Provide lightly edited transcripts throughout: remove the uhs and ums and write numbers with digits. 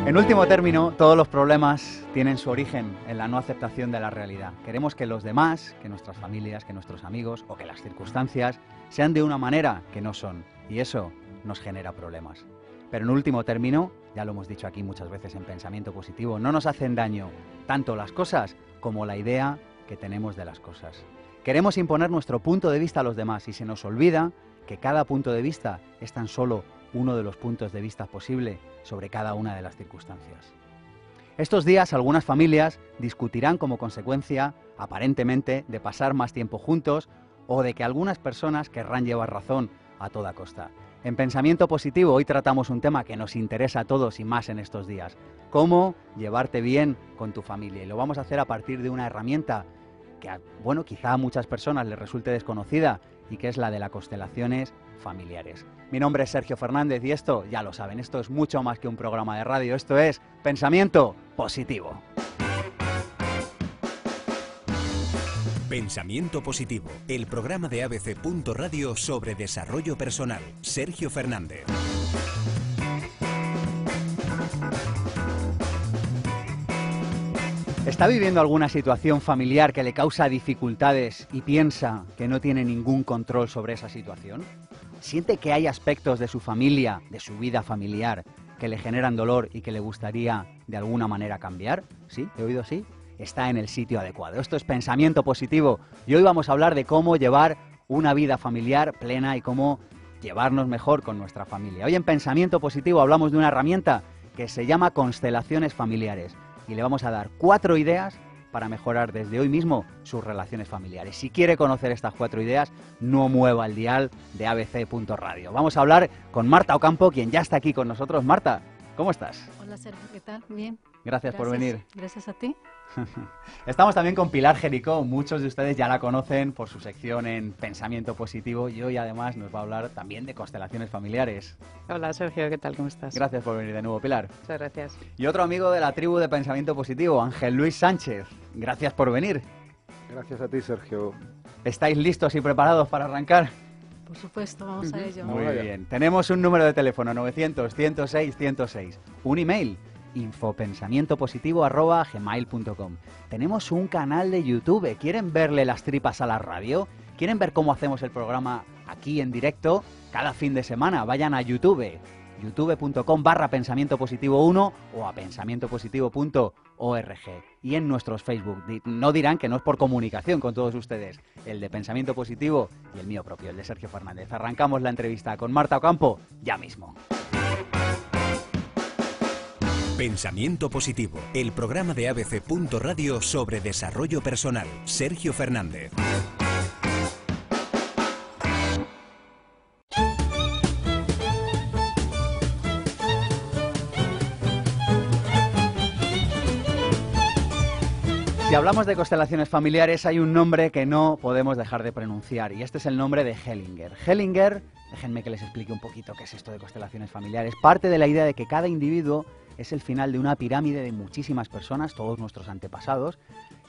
En último término, todos los problemas tienen su origen en la no aceptación de la realidad. Queremos que los demás, que nuestras familias, que nuestros amigos o que las circunstancias sean de una manera que no son, y eso nos genera problemas. Pero en último término, ya lo hemos dicho aquí muchas veces en Pensamiento Positivo, no nos hacen daño tanto las cosas como la idea que tenemos de las cosas. Queremos imponer nuestro punto de vista a los demás y se nos olvida que cada punto de vista es tan solo uno de los puntos de vista posible sobre cada una de las circunstancias. Estos días algunas familias discutirán como consecuencia, aparentemente, de pasar más tiempo juntos o de que algunas personas querrán llevar razón a toda costa. En Pensamiento Positivo hoy tratamos un tema que nos interesa a todos y más en estos días: cómo llevarte bien con tu familia. Y lo vamos a hacer a partir de una herramienta que, bueno, quizá a muchas personas les resulte desconocida y que es la de las constelaciones familiares. Mi nombre es Sergio Fernández y esto, ya lo saben, esto es mucho más que un programa de radio, esto es Pensamiento Positivo. Pensamiento Positivo, el programa de ABC.radio sobre desarrollo personal. Sergio Fernández. ¿Está viviendo alguna situación familiar que le causa dificultades y piensa que no tiene ningún control sobre esa situación? ¿Siente que hay aspectos de su familia, de su vida familiar, que le generan dolor y que le gustaría de alguna manera cambiar? ¿Sí? ¿He oído así? Está en el sitio adecuado. Esto es Pensamiento Positivo y hoy vamos a hablar de cómo llevar una vida familiar plena y cómo llevarnos mejor con nuestra familia. Hoy en Pensamiento Positivo hablamos de una herramienta que se llama constelaciones familiares y le vamos a dar 4 ideas para mejorar desde hoy mismo sus relaciones familiares. Si quiere conocer estas 4 ideas, no mueva el dial de abc.radio. Vamos a hablar con Marta Ocampo, quien ya está aquí con nosotros. Marta, ¿cómo estás? Hola Sergio, ¿qué tal? Bien. Gracias por venir. Gracias a ti. Estamos también con Pilar Jericó. Muchos de ustedes ya la conocen por su sección en Pensamiento Positivo y hoy además nos va a hablar también de constelaciones familiares. Hola Sergio, ¿qué tal? ¿Cómo estás? Gracias por venir de nuevo, Pilar. Muchas gracias. Y otro amigo de la tribu de Pensamiento Positivo, Ángel Luis Sánchez. Gracias por venir. Gracias a ti, Sergio. ¿Estáis listos y preparados para arrancar? Por supuesto, vamos a ello. Muy bien. Tenemos un número de teléfono, 900-106-106. Un email, infopensamientopositivo@gmail.com. Tenemos un canal de YouTube. ¿Quieren verle las tripas a la radio? ¿Quieren ver cómo hacemos el programa aquí en directo cada fin de semana? Vayan a YouTube, youtube.com/pensamientopositivo1 o a pensamientopositivo.org. Y en nuestros Facebook. No dirán que no es por comunicación con todos ustedes. El de Pensamiento Positivo y el mío propio, el de Sergio Fernández. Arrancamos la entrevista con Marta Ocampo ya mismo. Pensamiento Positivo, el programa de ABC.radio sobre desarrollo personal. Sergio Fernández. Si hablamos de constelaciones familiares, hay un nombre que no podemos dejar de pronunciar, y este es el nombre de Hellinger. Hellinger, déjenme que les explique un poquito qué es esto de constelaciones familiares, parte de la idea de que cada individuo es el final de una pirámide de muchísimas personas, todos nuestros antepasados,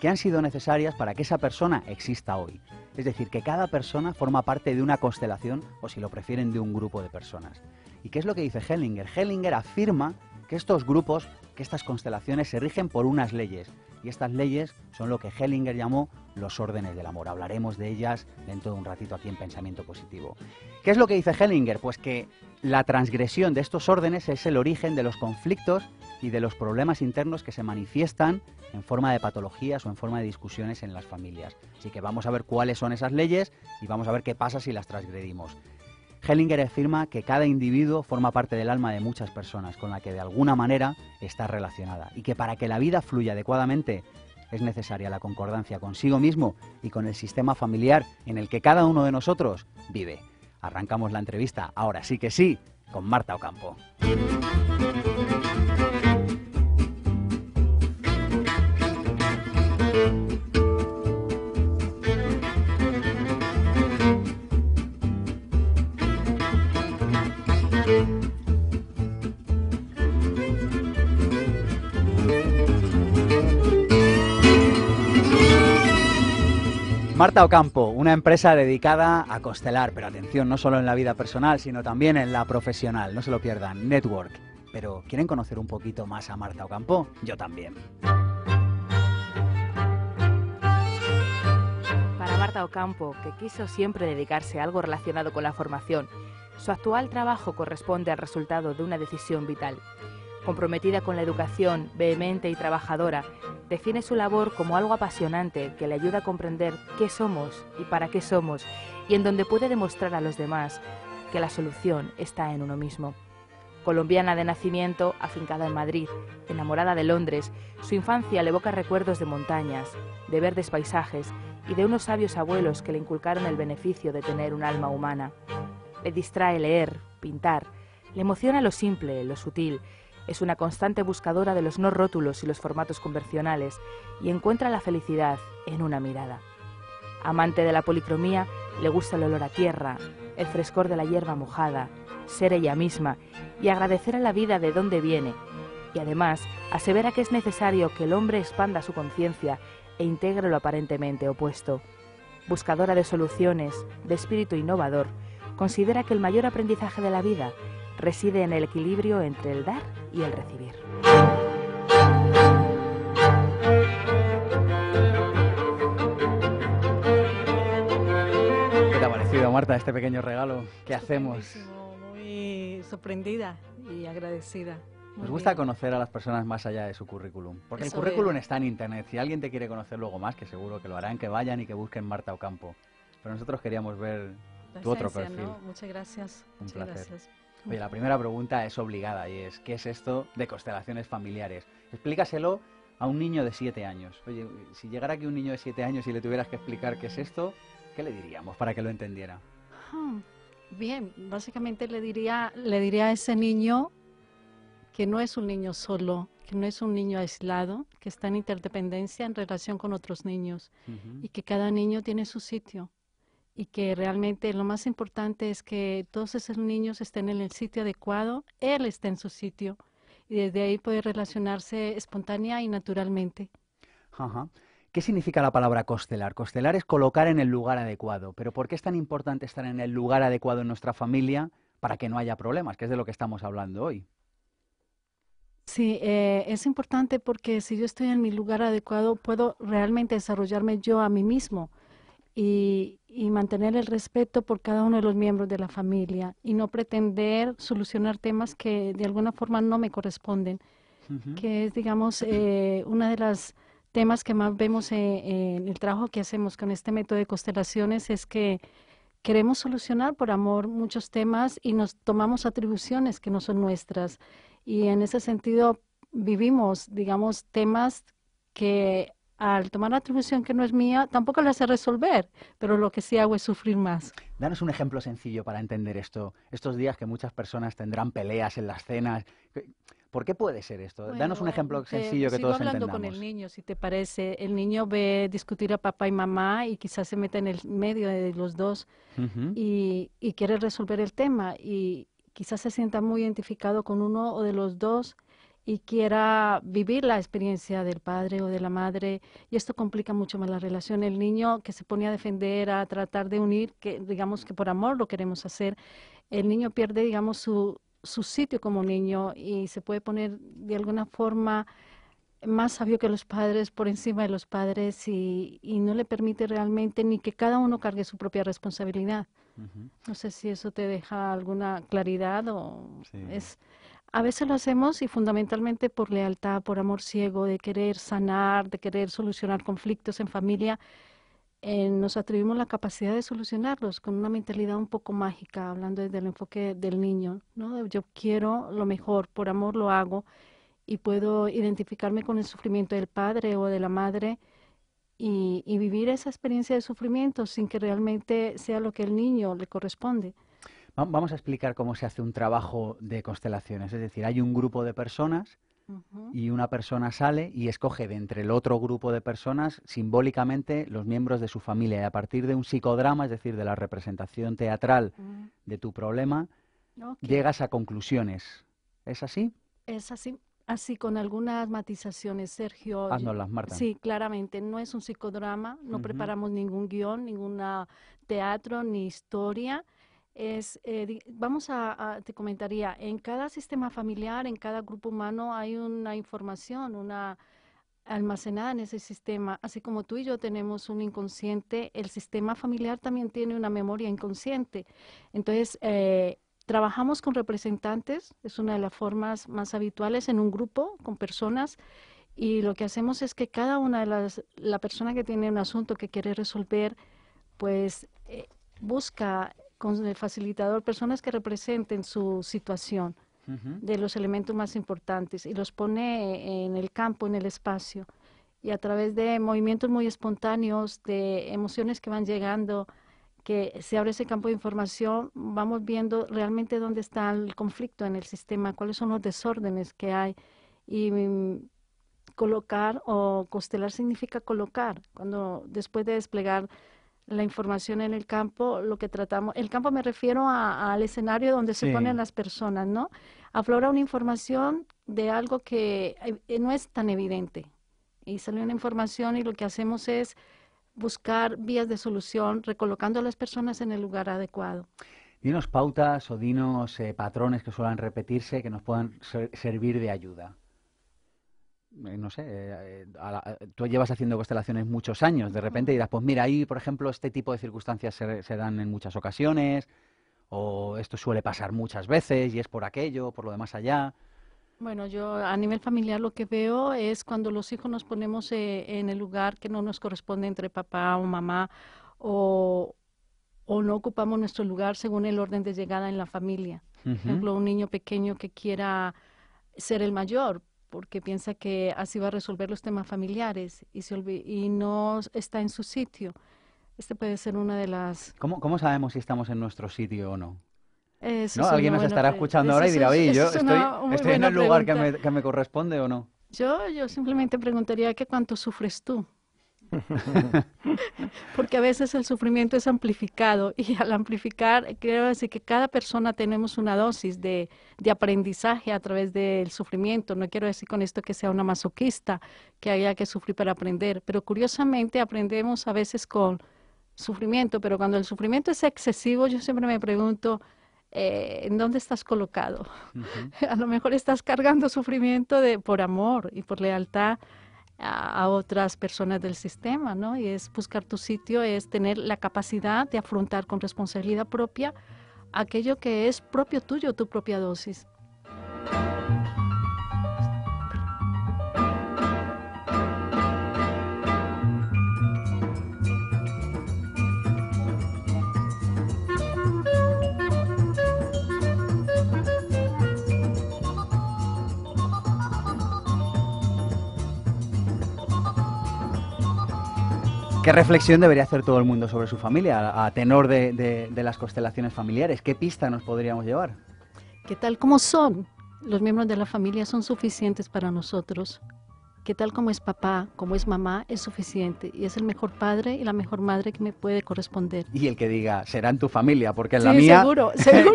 que han sido necesarias para que esa persona exista hoy. Es decir, que cada persona forma parte de una constelación, o si lo prefieren, de un grupo de personas. ¿Y qué es lo que dice Hellinger? Hellinger afirma que estos grupos, que estas constelaciones se rigen por unas leyes, y estas leyes son lo que Hellinger llamó los órdenes del amor. Hablaremos de ellas dentro de un ratito aquí en Pensamiento Positivo. ¿Qué es lo que dice Hellinger? Pues que la transgresión de estos órdenes es el origen de los conflictos y de los problemas internos que se manifiestan en forma de patologías o en forma de discusiones en las familias. Así que vamos a ver cuáles son esas leyes y vamos a ver qué pasa si las transgredimos. Hellinger afirma que cada individuo forma parte del alma de muchas personas con la que de alguna manera está relacionada y que para que la vida fluya adecuadamente es necesaria la concordancia consigo mismo y con el sistema familiar en el que cada uno de nosotros vive. Arrancamos la entrevista, ahora sí que sí, con Marta Ocampo. Marta Ocampo, una empresa dedicada a constelar, pero atención, no solo en la vida personal, sino también en la profesional, no se lo pierdan, Network. Pero ¿quieren conocer un poquito más a Marta Ocampo? Yo también. Para Marta Ocampo, que quiso siempre dedicarse a algo relacionado con la formación, su actual trabajo corresponde al resultado de una decisión vital. Comprometida con la educación, vehemente y trabajadora, define su labor como algo apasionante que le ayuda a comprender qué somos y para qué somos, y en donde puede demostrar a los demás que la solución está en uno mismo. Colombiana de nacimiento, afincada en Madrid, enamorada de Londres, su infancia le evoca recuerdos de montañas, de verdes paisajes y de unos sabios abuelos que le inculcaron el beneficio de tener un alma humana. Le distrae leer, pintar, le emociona lo simple, lo sutil. Es una constante buscadora de los no rótulos y los formatos convencionales y encuentra la felicidad en una mirada. Amante de la policromía, le gusta el olor a tierra, el frescor de la hierba mojada, ser ella misma y agradecer a la vida de dónde viene. Y además, asevera que es necesario que el hombre expanda su conciencia e integre lo aparentemente opuesto. Buscadora de soluciones, de espíritu innovador, considera que el mayor aprendizaje de la vida reside en el equilibrio entre el dar y el recibir. ¿Qué te ha parecido, Marta, este pequeño regalo que hacemos? Estupendísimo, muy sorprendida y agradecida. Muy Nos gusta bien. conocer a las personas más allá de su currículum, porque Eso el currículum veo. está en internet. Si alguien te quiere conocer luego más, que seguro que lo harán, que vayan y que busquen Marta Ocampo. Pero nosotros queríamos ver La tu otro esencia, perfil. ¿no? Muchas gracias. Un Muchas placer. gracias. Oye, la primera pregunta es obligada y es, ¿qué es esto de constelaciones familiares? Explícaselo a un niño de 7 años. Oye, si llegara aquí un niño de 7 años y le tuvieras que explicar qué es esto, ¿qué le diríamos para que lo entendiera? Bien, básicamente le diría a ese niño que no es un niño solo, que no es un niño aislado, que está en interdependencia en relación con otros niños y que cada niño tiene su sitio y que realmente lo más importante es que todos esos niños estén en el sitio adecuado, él está en su sitio y desde ahí puede relacionarse espontánea y naturalmente. Ajá. ¿Qué significa la palabra constelar? Constelar es colocar en el lugar adecuado. Pero ¿por qué es tan importante estar en el lugar adecuado en nuestra familia para que no haya problemas? Que es de lo que estamos hablando hoy. Sí, es importante porque si yo estoy en mi lugar adecuado, puedo realmente desarrollarme yo a mí mismo y mantener el respeto por cada uno de los miembros de la familia y no pretender solucionar temas que de alguna forma no me corresponden, que es, digamos, una de las temas que más vemos en el trabajo que hacemos con este método de constelaciones es que queremos solucionar por amor muchos temas y nos tomamos atribuciones que no son nuestras. Y en ese sentido vivimos, digamos, temas que al tomar la atribución que no es mía, tampoco la sé resolver, pero lo que sí hago es sufrir más. Danos un ejemplo sencillo para entender esto. Estos días que muchas personas tendrán peleas en las cenas. ¿Por qué puede ser esto? Danos un Bueno, ejemplo sencillo que sigo todos hablando entendamos. con el niño, si te parece. El niño ve discutir a papá y mamá y quizás se mete en el medio de los dos y quiere resolver el tema y quizás se sienta muy identificado con uno o de los dos y quiera vivir la experiencia del padre o de la madre y esto complica mucho más la relación. El niño que se pone a defender, a tratar de unir, que digamos que por amor lo queremos hacer, el niño pierde, digamos, su sitio como niño y se puede poner de alguna forma más sabio que los padres, por encima de los padres y no le permite realmente ni que cada uno cargue su propia responsabilidad. No sé si eso te deja alguna claridad o Sí. a veces lo hacemos y fundamentalmente por lealtad, por amor ciego, de querer sanar, de querer solucionar conflictos en familia. Nos atribuimos la capacidad de solucionarlos con una mentalidad un poco mágica, hablando desde el enfoque del niño, ¿no? Yo quiero lo mejor, por amor lo hago y puedo identificarme con el sufrimiento del padre o de la madre y vivir esa experiencia de sufrimiento sin que realmente sea lo que el niño le corresponde. Vamos a explicar cómo se hace un trabajo de constelaciones. Es decir, hay un grupo de personas y una persona sale y escoge de entre el otro grupo de personas simbólicamente los miembros de su familia y a partir de un psicodrama, es decir, de la representación teatral de tu problema, llegas a conclusiones. ¿Es así? Es así, así con algunas matizaciones, Sergio. Haznoslas, Marta. Sí, claramente, no es un psicodrama, no preparamos ningún guión, ningún teatro ni historia. te comentaría, en cada sistema familiar, en cada grupo humano hay una información, una almacenada en ese sistema, así como tú y yo tenemos un inconsciente, el sistema familiar también tiene una memoria inconsciente. Entonces, trabajamos con representantes, es una de las formas más habituales en un grupo con personas, y lo que hacemos es que cada una de la persona que tiene un asunto que quiere resolver, pues busca con el facilitador personas que representen su situación de los elementos más importantes y los pone en el campo, en el espacio. Y a través de movimientos muy espontáneos, de emociones que van llegando, que se abre ese campo de información, vamos viendo realmente dónde está el conflicto en el sistema, cuáles son los desórdenes que hay. Y colocar, o constelar significa colocar, cuando después de desplegar la información en el campo, lo que tratamos, el campo me refiero al escenario donde se ponen las personas, ¿no? Aflora una información de algo que no es tan evidente, y sale una información y lo que hacemos es buscar vías de solución, recolocando a las personas en el lugar adecuado. Dinos pautas o dinos patrones que suelen repetirse que nos puedan servir de ayuda. No sé, tú llevas haciendo constelaciones muchos años, de repente dirás, pues mira, ahí, por ejemplo, este tipo de circunstancias se dan en muchas ocasiones, o esto suele pasar muchas veces y es por aquello, por lo de más allá. Bueno, yo a nivel familiar lo que veo es cuando los hijos nos ponemos en el lugar que no nos corresponde entre papá o mamá, o no ocupamos nuestro lugar según el orden de llegada en la familia. Por ejemplo, un niño pequeño que quiera ser el mayor, porque piensa que así va a resolver los temas familiares y no está en su sitio. Este puede ser una de las... ¿Cómo sabemos si estamos en nuestro sitio o no? Eso ¿No? es Alguien una nos estará buena escuchando ahora y dirá, oye, yo estoy en el lugar que me corresponde o no. Yo simplemente preguntaría que cuánto sufres tú. Porque a veces el sufrimiento es amplificado, y al amplificar, quiero decir que cada persona tenemos una dosis de aprendizaje a través del sufrimiento. No quiero decir con esto que sea una masoquista, que haya que sufrir para aprender, pero curiosamente aprendemos a veces con sufrimiento, pero cuando el sufrimiento es excesivo, yo siempre me pregunto, ¿en dónde estás colocado? A lo mejor estás cargando sufrimiento por amor y por lealtad a otras personas del sistema, ¿no? Y es buscar tu sitio, es tener la capacidad de afrontar con responsabilidad propia aquello que es propio tuyo, tu propia dosis. ¿Qué reflexión debería hacer todo el mundo sobre su familia, a tenor de las constelaciones familiares? ¿Qué pista nos podríamos llevar? ¿Qué tal como son? Los miembros de la familia son suficientes para nosotros. ¿Qué tal como es papá, como es mamá, es suficiente? Y es el mejor padre y la mejor madre que me puede corresponder. Y el que diga, será en tu familia, porque en la sí, mía... seguro.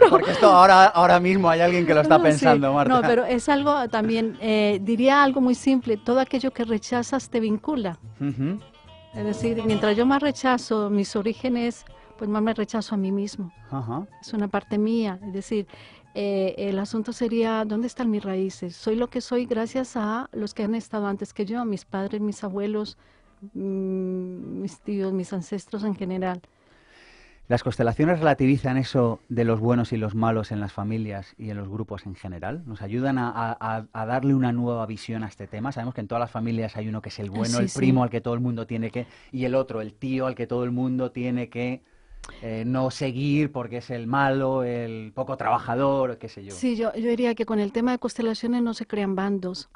Porque esto ahora mismo hay alguien que lo está pensando, sí. Marta. No, pero es algo también, diría algo muy simple, todo aquello que rechazas te vincula. Es decir, mientras yo más rechazo mis orígenes, pues más me rechazo a mí mismo. Es una parte mía. Es decir, el asunto sería, ¿dónde están mis raíces? Soy lo que soy gracias a los que han estado antes que yo, mis padres, mis abuelos, mis tíos, mis ancestros en general. ¿Las constelaciones relativizan eso de los buenos y los malos en las familias y en los grupos en general? ¿Nos ayudan a darle una nueva visión a este tema? Sabemos que en todas las familias hay uno que es el bueno, el primo al que todo el mundo tiene que... y el otro, el tío al que todo el mundo tiene que no seguir porque es el malo, el poco trabajador, qué sé yo. Sí, yo diría que con el tema de constelaciones no se crean bandos.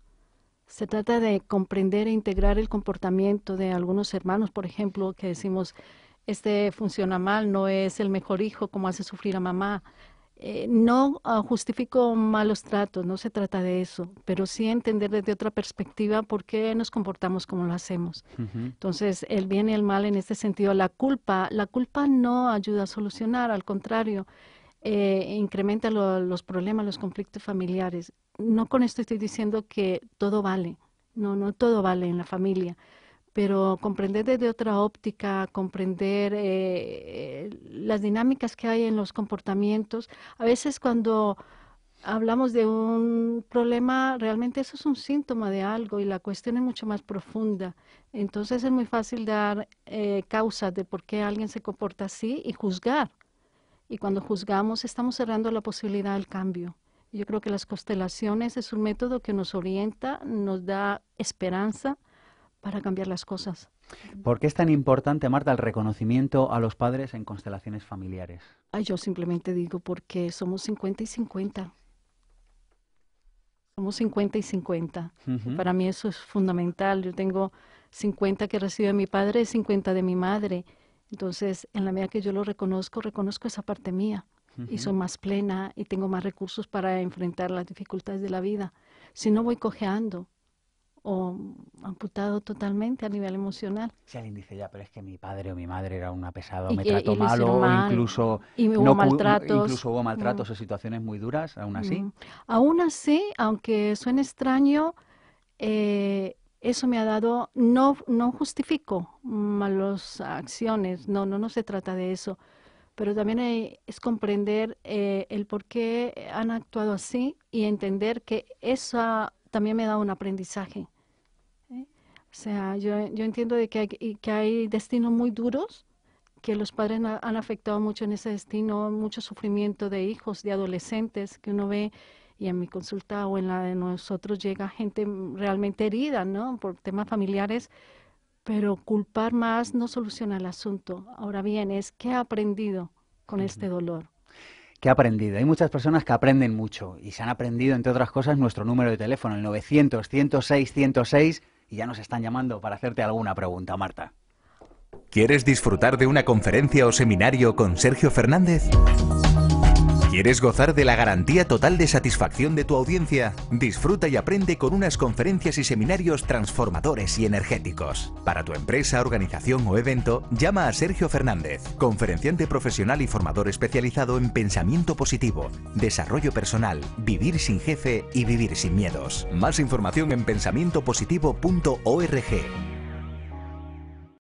Se trata de comprender e integrar el comportamiento de algunos hermanos, por ejemplo, que decimos... este funciona mal, no es el mejor hijo, como hace sufrir a mamá. No justifico malos tratos, no se trata de eso, pero sí entender desde otra perspectiva por qué nos comportamos como lo hacemos. Entonces, el bien y el mal en este sentido, la culpa no ayuda a solucionar, al contrario, incrementa los problemas, los conflictos familiares. No con esto estoy diciendo que todo vale, no todo vale en la familia. pero comprender desde otra óptica, comprender las dinámicas que hay en los comportamientos. A veces cuando hablamos de un problema, realmente eso es un síntoma de algo y la cuestión es mucho más profunda. Entonces es muy fácil dar causas de por qué alguien se comporta así y juzgar. Y cuando juzgamos estamos cerrando la posibilidad del cambio. Yo creo que las constelaciones es un método que nos orienta, nos da esperanza para cambiar las cosas. ¿Por qué es tan importante, Marta, el reconocimiento a los padres en constelaciones familiares? Yo simplemente digo porque somos 50 y 50. Somos 50 y 50. Para mí eso es fundamental. Yo tengo 50 que recibo de mi padre y 50 de mi madre. Entonces, en la medida que yo lo reconozco, reconozco esa parte mía. Y soy más plena y tengo más recursos para enfrentar las dificultades de la vida. Si no, voy cojeando o amputado totalmente a nivel emocional. Si alguien dice, ya, pero es que mi padre o mi madre era una pesada, Y me que- trató y lo mal, hicieron o mal, incluso y hubo no maltratos. incluso hubo maltratos o situaciones muy duras, aún así. Aún así, aunque suene extraño, eso me ha dado, no justifico malas acciones, no se trata de eso, pero también es comprender el por qué han actuado así y entender que eso también me da un aprendizaje. ¿Eh? O sea, yo entiendo de que hay destinos muy duros, que los padres han afectado mucho en ese destino, mucho sufrimiento de hijos, de adolescentes que uno ve, y en mi consulta o en la de nosotros llega gente realmente herida, ¿no? Por temas familiares, pero culpar más no soluciona el asunto. Ahora bien, es qué ha aprendido con este dolor. ¿Qué ha aprendido? Hay muchas personas que aprenden mucho y se han aprendido, entre otras cosas, nuestro número de teléfono, el 900-106-106, y ya nos están llamando para hacerte alguna pregunta, Marta. ¿Quieres disfrutar de una conferencia o seminario con Sergio Fernández? ¿Quieres gozar de la garantía total de satisfacción de tu audiencia? Disfruta y aprende con unas conferencias y seminarios transformadores y energéticos. Para tu empresa, organización o evento, llama a Sergio Fernández, conferenciante profesional y formador especializado en pensamiento positivo, desarrollo personal, vivir sin jefe y vivir sin miedos. Más información en pensamientopositivo.org.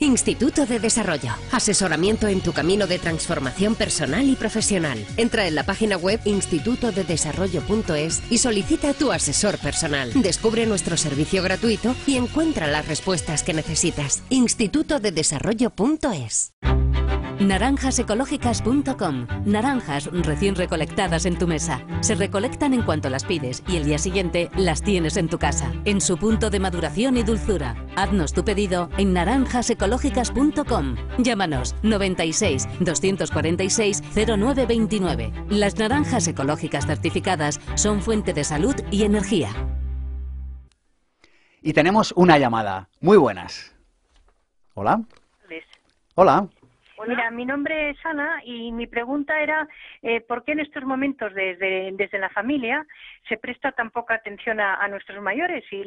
Instituto de Desarrollo. Asesoramiento en tu camino de transformación personal y profesional. Entra en la página web institutodedesarrollo.es y solicita a tu asesor personal. Descubre nuestro servicio gratuito y encuentra las respuestas que necesitas. institutodedesarrollo.es. Naranjasecológicas.com. Naranjas recién recolectadas en tu mesa. Se recolectan en cuanto las pides y el día siguiente las tienes en tu casa, en su punto de maduración y dulzura. Haznos tu pedido en naranjasecológicas.com. Llámanos 96 246 0929. Las naranjas ecológicas certificadas son fuente de salud y energía. Y tenemos una llamada. Muy buenas. ¿Hola? Hola. Mira, mi nombre es Ana y mi pregunta era ¿por qué en estos momentos desde la familia se presta tan poca atención a nuestros mayores y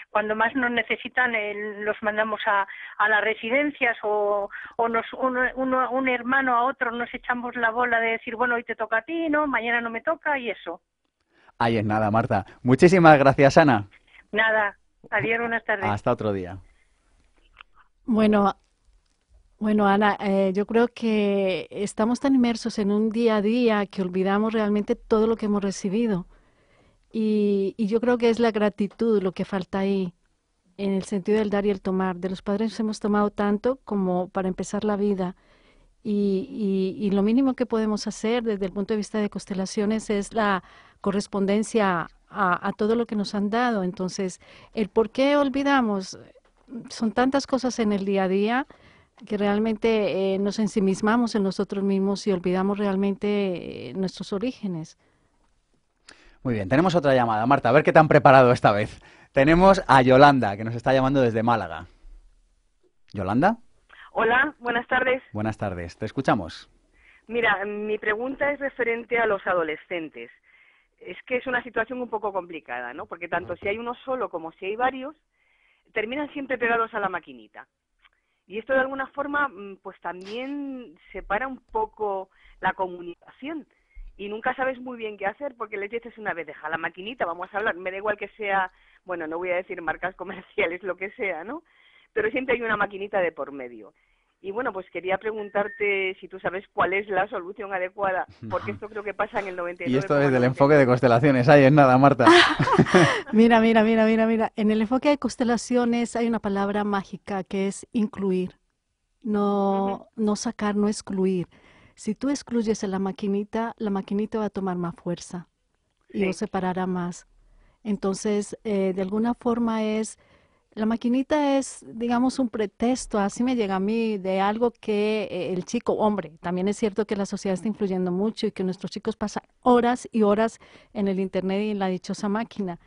cuando más nos necesitan los mandamos a las residencias o un hermano a otro nos echamos la bola de decir, bueno, hoy te toca a ti, no, mañana no me toca y eso? Ahí es nada, Marta. Muchísimas gracias, Ana. Nada, adiós, buenas tardes. Hasta otro día. Bueno, Ana, yo creo que estamos tan inmersos en un día a día que olvidamos realmente todo lo que hemos recibido. Y yo creo que es la gratitud lo que falta ahí, en el sentido del dar y el tomar. De los padres hemos tomado tanto como para empezar la vida. Y lo mínimo que podemos hacer desde el punto de vista de constelaciones es la correspondencia a todo lo que nos han dado. Entonces, el por qué olvidamos, son tantas cosas en el día a día que realmente nos ensimismamos en nosotros mismos y olvidamos realmente nuestros orígenes. Muy bien, tenemos otra llamada. Marta, a ver qué te han preparado esta vez. Tenemos a Yolanda, que nos está llamando desde Málaga. ¿Yolanda? Hola, buenas tardes. Buenas tardes, te escuchamos. Mira, mi pregunta es referente a los adolescentes. Es que es una situación un poco complicada, ¿no? Porque tanto si hay uno solo como si hay varios, terminan siempre pegados a la maquinita. Y esto de alguna forma pues también separa un poco la comunicación y nunca sabes muy bien qué hacer porque les dices una vez, deja la maquinita, vamos a hablar, me da igual que sea, bueno, no voy a decir marcas comerciales, lo que sea, ¿no? pero siempre hay una maquinita de por medio. Y bueno, pues quería preguntarte si tú sabes cuál es la solución adecuada, porque esto creo que pasa en el 99%. Y esto desde el enfoque de constelaciones, ahí en nada, Marta. Mira. En el enfoque de constelaciones hay una palabra mágica que es incluir. No sacar, no excluir. Si tú excluyes a la maquinita va a tomar más fuerza y lo separará más. Entonces, de alguna forma la maquinita es, digamos, un pretexto, así me llega a mí, de algo que el chico, hombre, también es cierto que la sociedad está influyendo mucho y que nuestros chicos pasan horas y horas en el internet y en la dichosa máquina.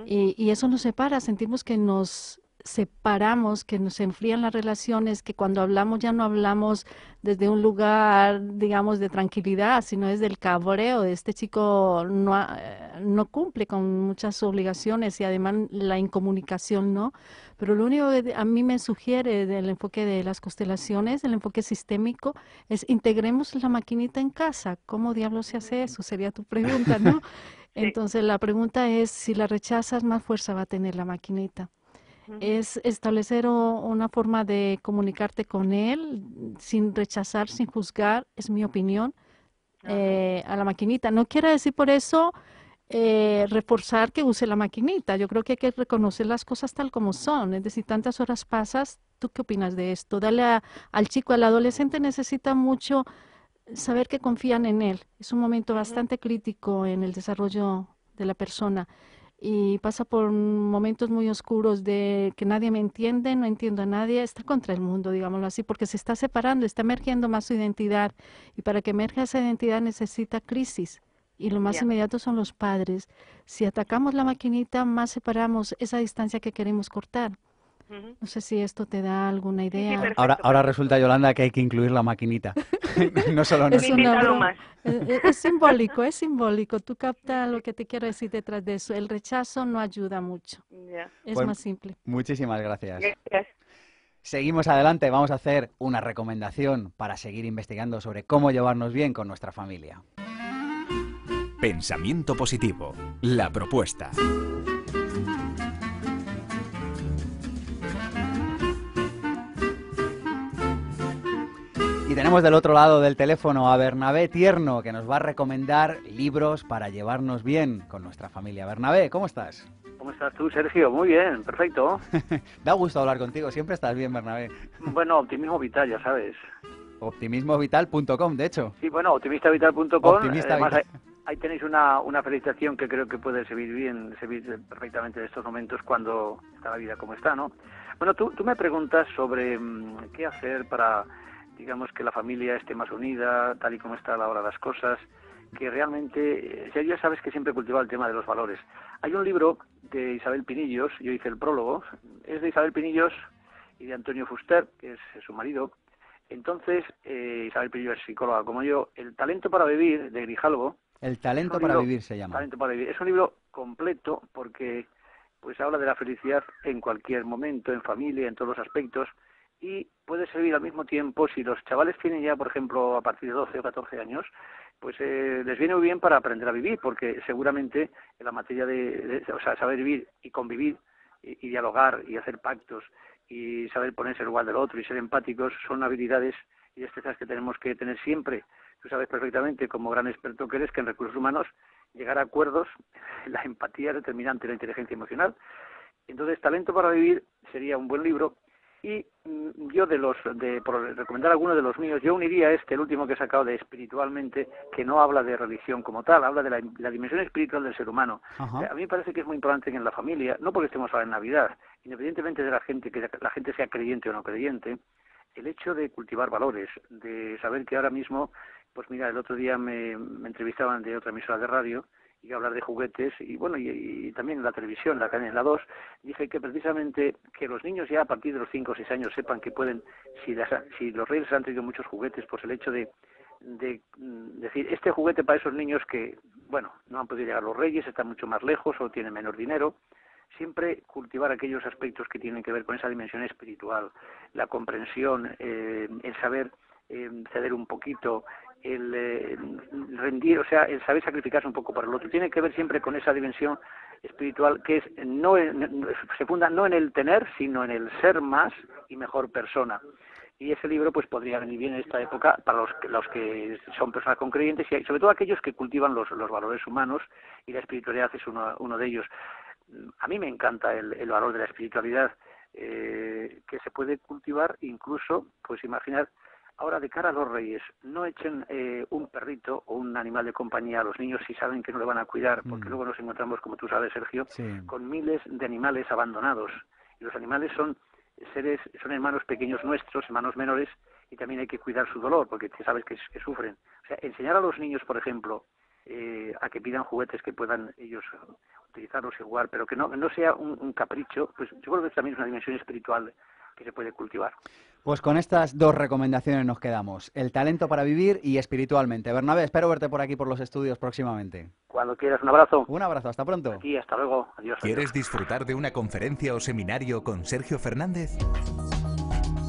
Y eso nos separa, sentimos que nos separamos, que nos enfrían las relaciones, que cuando hablamos ya no hablamos desde un lugar, digamos, de tranquilidad, sino desde el cabreo de este chico no cumple con muchas obligaciones y además la incomunicación, ¿no? Pero lo único que a mí me sugiere del enfoque de las constelaciones, el enfoque sistémico, es integremos la maquinita en casa. ¿Cómo diablos se hace eso? Sería tu pregunta, ¿no? Entonces la pregunta es, si la rechazas, más fuerza va a tener la maquinita. Es establecer una forma de comunicarte con él sin rechazar, sin juzgar, es mi opinión, a la maquinita. No quiere decir por eso reforzar que use la maquinita. Yo creo que hay que reconocer las cosas tal como son. Es decir, tantas horas pasas, ¿tú qué opinas de esto? Al chico, al adolescente necesita mucho saber que confían en él. Es un momento bastante crítico en el desarrollo de la persona. Y pasa por momentos muy oscuros de que nadie me entiende, no entiendo a nadie, está contra el mundo, digámoslo así, porque se está separando, está emergiendo más su identidad, y para que emerja esa identidad necesita crisis, y lo más inmediato son los padres. Si atacamos la maquinita, más separamos esa distancia que queremos cortar. No sé si esto te da alguna idea. Sí, Ahora resulta, Yolanda, que hay que incluir la maquinita. No solo es nosotros. Es simbólico. Tú captas lo que te quiero decir detrás de eso. El rechazo no ayuda mucho. Es Pues, más simple. Muchísimas gracias. Gracias. Seguimos adelante, vamos a hacer una recomendación para seguir investigando sobre cómo llevarnos bien con nuestra familia. Pensamiento positivo, la propuesta. Y tenemos del otro lado del teléfono a Bernabé Tierno, que nos va a recomendar libros para llevarnos bien con nuestra familia. Bernabé, ¿cómo estás? ¿Cómo estás tú, Sergio? Muy bien, perfecto. Da gusto hablar contigo, siempre estás bien, Bernabé. Bueno, optimismo vital, ya sabes. Optimismovital.com, de hecho. Sí, bueno, optimistavital.com. Optimista Además, Vital. ahí tenéis una felicitación que creo que puede servir perfectamente en estos momentos cuando está la vida como está, ¿no? Bueno, tú me preguntas sobre qué hacer para, digamos, que la familia esté más unida, tal y como está ahora las cosas, que realmente, ya sabes que siempre he cultivado el tema de los valores. Hay un libro de Isabel Pinillos, yo hice el prólogo, es de Isabel Pinillos y de Antonio Fuster, que es su marido. Entonces, Isabel Pinillos es psicóloga como yo. El talento para vivir, de Grijalvo. El talento para vivir se llama. Talento para vivir. Es un libro completo porque pues habla de la felicidad en cualquier momento, en familia, en todos los aspectos, y puede servir al mismo tiempo si los chavales tienen ya, por ejemplo, a partir de 12 o 14 años, pues les viene muy bien para aprender a vivir, porque seguramente en la materia de saber vivir y convivir y dialogar y hacer pactos y saber ponerse en lugar del otro y ser empáticos son habilidades y destrezas que tenemos que tener siempre. Tú sabes perfectamente, como gran experto que eres, que en recursos humanos llegar a acuerdos, la empatía es determinante, la inteligencia emocional. Entonces, Talento para vivir sería un buen libro. Y yo por recomendar algunos de los míos, yo uniría el último que he sacado de Espiritualmente, que no habla de religión como tal, habla de la dimensión espiritual del ser humano. A mí me parece que es muy importante que en la familia, no porque estemos ahora en Navidad, independientemente de que la gente sea creyente o no creyente, el hecho de cultivar valores, de saber que ahora mismo, pues mira, el otro día me entrevistaban de otra emisora de radio, y hablar de juguetes, y bueno, y también en la televisión, en la 2, dije que precisamente que los niños ya a partir de los 5 o 6 años sepan que pueden, si los reyes han traído muchos juguetes, pues el hecho de decir, este juguete para esos niños que, bueno, no han podido llegar los reyes, están mucho más lejos o tienen menor dinero, siempre cultivar aquellos aspectos que tienen que ver con esa dimensión espiritual, la comprensión, el saber ceder un poquito, el rendir, o sea, el saber sacrificarse un poco por el otro. Tiene que ver siempre con esa dimensión espiritual que se funda no en el tener, sino en el ser más y mejor persona. Y ese libro pues podría venir bien en esta época para los que son personas con creyentes y sobre todo aquellos que cultivan los valores humanos, y la espiritualidad es uno de ellos. A mí me encanta el valor de la espiritualidad, que se puede cultivar incluso, pues imaginar, ahora de cara a los Reyes, no echen un perrito o un animal de compañía a los niños si saben que no le van a cuidar, porque luego nos encontramos, como tú sabes, Sergio, con miles de animales abandonados. Y los animales son hermanos pequeños nuestros, hermanos menores, y también hay que cuidar su dolor, porque sabes que sufren. O sea, enseñar a los niños, por ejemplo, a que pidan juguetes que puedan ellos utilizarlos y jugar, pero que no sea un capricho, pues yo creo que también es una dimensión espiritual que se puede cultivar. Pues con estas dos recomendaciones nos quedamos. El talento para vivir y espiritualmente. Bernabé, espero verte por aquí por los estudios próximamente. Cuando quieras, un abrazo. Un abrazo, hasta pronto. Aquí, hasta luego. Adiós. ¿Quieres disfrutar de una conferencia o seminario con Sergio Fernández?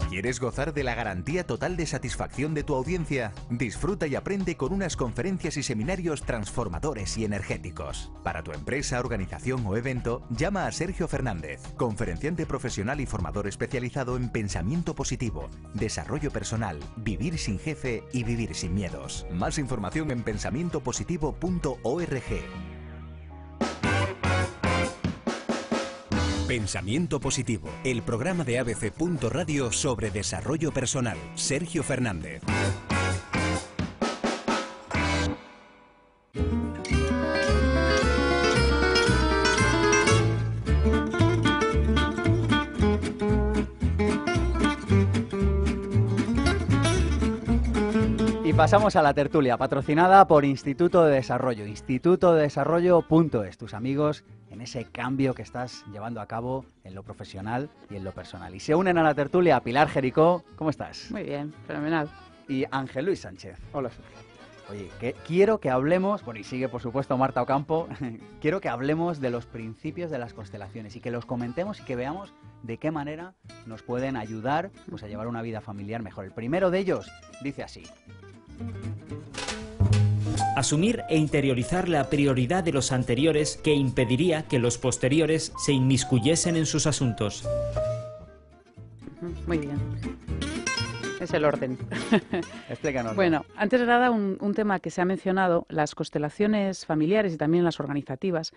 ¿Quieres gozar de la garantía total de satisfacción de tu audiencia? Disfruta y aprende con unas conferencias y seminarios transformadores y energéticos. Para tu empresa, organización o evento, llama a Sergio Fernández, conferenciante profesional y formador especializado en pensamiento positivo, desarrollo personal, vivir sin jefe y vivir sin miedos. Más información en pensamientopositivo.org. Pensamiento Positivo, el programa de ABC. Radio sobre desarrollo personal. Sergio Fernández. Y pasamos a la tertulia, patrocinada por Instituto de Desarrollo, institutodesarrollo.es, tus amigos en ese cambio que estás llevando a cabo en lo profesional y en lo personal. Y se unen a la tertulia Pilar Jericó, ¿cómo estás? Muy bien, fenomenal. Y Ángel Luis Sánchez. Hola, Sergio. Oye, quiero que hablemos, bueno, y sigue por supuesto Marta Ocampo, quiero que hablemos de los principios de las constelaciones y que los comentemos y que veamos de qué manera nos pueden ayudar pues, a llevar una vida familiar mejor. El primero de ellos dice así. Asumir e interiorizar la prioridad de los anteriores que impediría que los posteriores se inmiscuyesen en sus asuntos. Muy bien. Es el orden. Explícanos. Bueno, antes de nada, un tema que se ha mencionado, las constelaciones familiares y también las organizativas,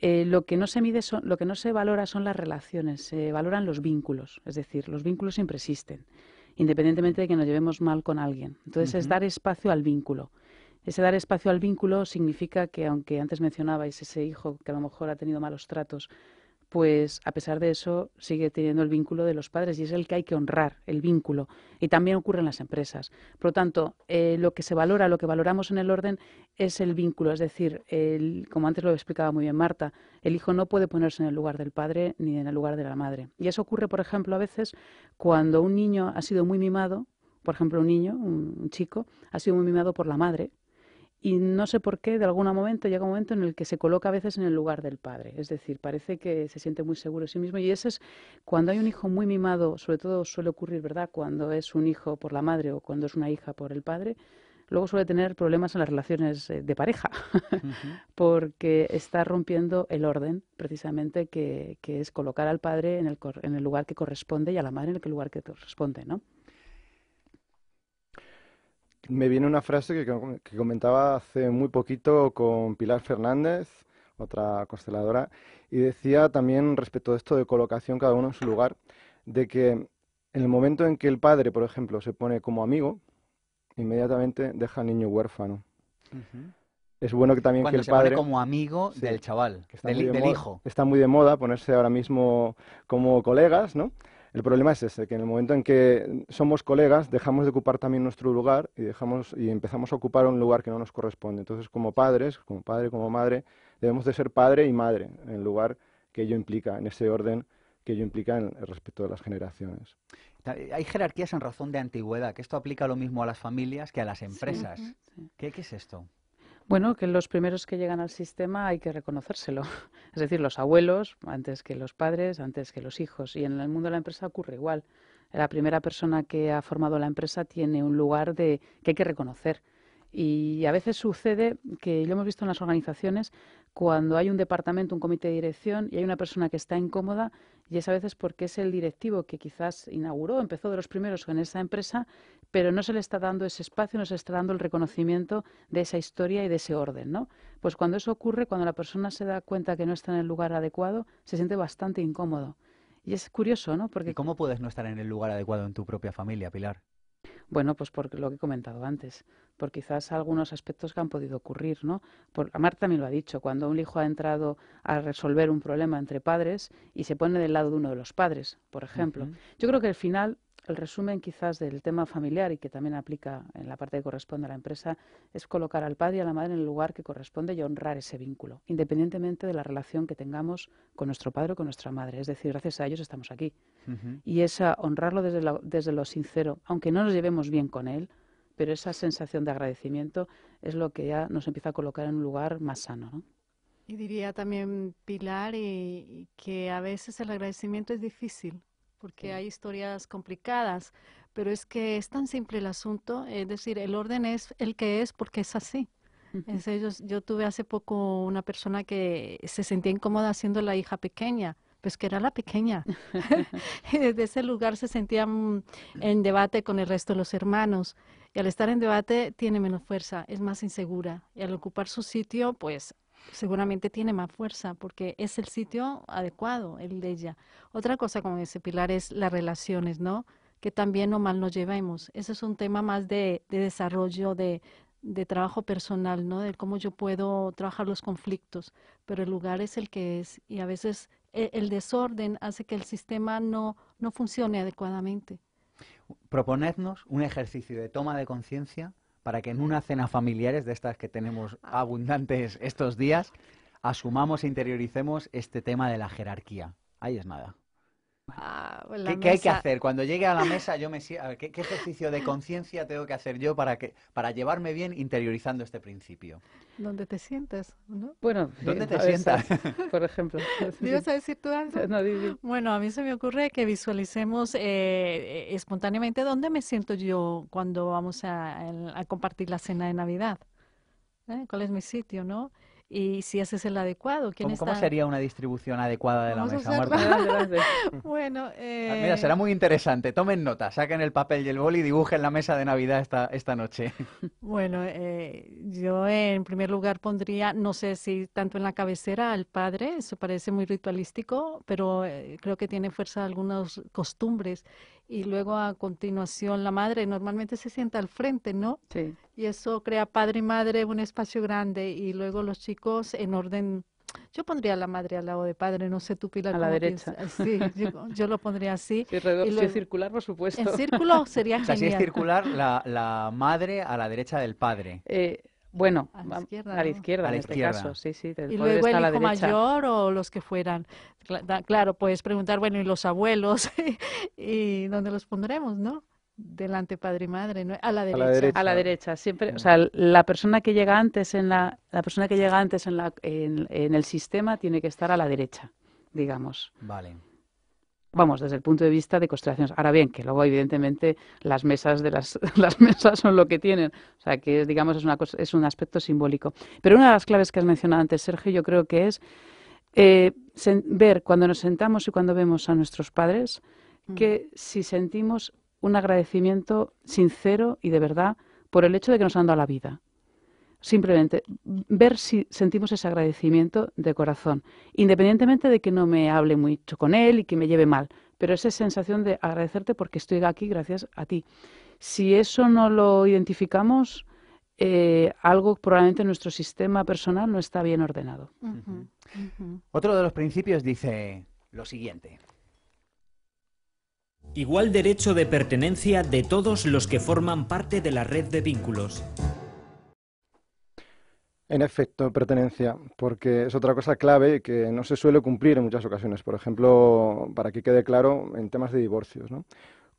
lo que no se mide lo que no se valora son las relaciones, se valoran los vínculos, es decir, los vínculos siempre existen, independientemente de que nos llevemos mal con alguien. Entonces es dar espacio al vínculo. Ese dar espacio al vínculo significa que, aunque antes mencionabais ese hijo que a lo mejor ha tenido malos tratos, pues a pesar de eso sigue teniendo el vínculo de los padres y es el que hay que honrar, el vínculo. Y también ocurre en las empresas. Por lo tanto, lo que se valora, lo que valoramos en el orden es el vínculo. Es decir, como antes lo explicaba muy bien Marta, el hijo no puede ponerse en el lugar del padre ni en el lugar de la madre. Y eso ocurre, por ejemplo, a veces cuando un niño ha sido muy mimado, por ejemplo, un chico, ha sido muy mimado por la madre, y no sé por qué, de algún momento, llega un momento en el que se coloca a veces en el lugar del padre. Es decir, parece que se siente muy seguro de sí mismo. Y ese es cuando hay un hijo muy mimado, sobre todo suele ocurrir, ¿verdad?, cuando es un hijo por la madre o cuando es una hija por el padre, luego suele tener problemas en las relaciones de pareja, porque está rompiendo el orden, precisamente, que es colocar al padre en el lugar que corresponde y a la madre en el lugar que corresponde, ¿no? Me viene una frase que comentaba hace muy poquito con Pilar Fernández, otra consteladora, y decía también respecto a esto de colocación cada uno en su lugar, de que en el momento en que el padre, por ejemplo, se pone como amigo, inmediatamente deja al niño huérfano. Es bueno que también cuando que el padre... Cuando se pone como amigo del chaval, del hijo. Está muy de moda ponerse ahora mismo como colegas, ¿no? El problema es ese, que en el momento en que somos colegas dejamos de ocupar también nuestro lugar y empezamos a ocupar un lugar que no nos corresponde. Entonces, como padres, como padre, como madre, debemos de ser padre y madre en el lugar que ello implica, en ese orden que ello implica en el respeto de las generaciones. Hay jerarquías en razón de antigüedad, que esto aplica lo mismo a las familias que a las empresas. Sí. ¿Qué es esto? Bueno, que los primeros que llegan al sistema hay que reconocérselo. Es decir, los abuelos, antes que los padres, antes que los hijos. Y en el mundo de la empresa ocurre igual. La primera persona que ha formado la empresa tiene un lugar que hay que reconocer. Y a veces sucede que lo hemos visto en las organizaciones cuando hay un departamento, un comité de dirección y hay una persona que está incómoda, y es a veces porque es el directivo que quizás empezó de los primeros en esa empresa, pero no se le está dando ese espacio, no se le está dando el reconocimiento de esa historia y de ese orden, ¿no? Pues cuando eso ocurre, cuando la persona se da cuenta que no está en el lugar adecuado, se siente bastante incómodo. Y es curioso, ¿no? Porque ¿Y cómo puedes no estar en el lugar adecuado en tu propia familia, Pilar? Bueno, pues por lo que he comentado antes, por quizás algunos aspectos que han podido ocurrir, ¿no? Marta también lo ha dicho, cuando un hijo ha entrado a resolver un problema entre padres y se pone del lado de uno de los padres, por ejemplo. Yo creo que al final, el resumen quizás del tema familiar y que también aplica en la parte que corresponde a la empresa es colocar al padre y a la madre en el lugar que corresponde y honrar ese vínculo, independientemente de la relación que tengamos con nuestro padre o con nuestra madre. Es decir, gracias a ellos estamos aquí. Y esa honrarlo desde lo sincero, aunque no nos llevemos bien con él, pero esa sensación de agradecimiento es lo que ya nos empieza a colocar en un lugar más sano, ¿no? Y diría también, Pilar, y que a veces el agradecimiento es difícil, porque hay historias complicadas, pero es que es tan simple el asunto, es decir, el orden es el que es porque es así. Yo tuve hace poco una persona que se sentía incómoda siendo la hija pequeña, pues que era la pequeña. Y desde ese lugar se sentía en debate con el resto de los hermanos. Y al estar en debate tiene menos fuerza, es más insegura. Y al ocupar su sitio, pues seguramente tiene más fuerza porque es el sitio adecuado, el de ella. Otra cosa, como dice Pilar, es las relaciones, ¿no? Que también o mal nos llevemos. Ese es un tema más de desarrollo, de trabajo personal, ¿no? De cómo yo puedo trabajar los conflictos. Pero el lugar es el que es y a veces el desorden hace que el sistema no funcione adecuadamente. Proponednos un ejercicio de toma de conciencia para que en una cena familiares de estas que tenemos abundantes estos días, asumamos e interioricemos este tema de la jerarquía. Ahí es nada. ¿Qué hay que hacer? Cuando llegue a la mesa, ¿qué ejercicio de conciencia tengo que hacer yo para llevarme bien interiorizando este principio? ¿Dónde te sientas? ¿No? Bueno, ¿dónde te sientas? Por ejemplo. ¿Ibas a decir tú algo? No, Bueno, a mí se me ocurre que visualicemos espontáneamente dónde me siento yo cuando vamos a compartir la cena de Navidad. ¿Cuál es mi sitio, no? Y si ese es el adecuado. ¿Cómo sería una distribución adecuada de la mesa, Marta? Bueno, mira, será muy interesante. Tomen nota, saquen el papel y el boli y dibujen la mesa de Navidad esta noche. Bueno, yo en primer lugar pondría, no sé si tanto en la cabecera al padre, eso parece muy ritualístico, pero creo que tiene fuerza algunas costumbres. Y luego a continuación la madre normalmente se sienta al frente, ¿no? Sí. Y eso crea padre y madre un espacio grande y luego los chicos en orden. Yo pondría a la madre al lado de padre, no sé tú, Pilar. A la derecha. Sí, yo lo pondría así. Si es circular, por supuesto. En círculo sería genial. O sea, si es circular, la madre a la derecha del padre. Bueno, a la izquierda, a la izquierda, en este caso, sí. Y luego el hijo mayor o los que fueran. Claro, puedes preguntar, bueno, ¿y los abuelos? ¿Y dónde los pondremos, no? Delante padre y madre, ¿no? A la derecha. A la derecha, siempre, o sea, la persona que llega antes en el sistema tiene que estar a la derecha, digamos. Vale. Vamos, desde el punto de vista de constelaciones. Ahora bien, que luego evidentemente las mesas las mesas son lo que tienen, o sea que digamos es un aspecto simbólico. Pero una de las claves que has mencionado antes, Sergio, yo creo que es ver cuando nos sentamos y cuando vemos a nuestros padres que si sentimos un agradecimiento sincero y de verdad por el hecho de que nos han dado la vida. Simplemente ver si sentimos ese agradecimiento de corazón, independientemente de que no me hable mucho con él y que me lleve mal, pero esa sensación de agradecerte porque estoy aquí gracias a ti. Si eso no lo identificamos, algo probablemente en nuestro sistema personal no está bien ordenado. Otro de los principios dice lo siguiente. Igual derecho de pertenencia de todos los que forman parte de la red de vínculos. En efecto, pertenencia, porque es otra cosa clave que no se suele cumplir en muchas ocasiones. Por ejemplo, para que quede claro, en temas de divorcios, ¿no?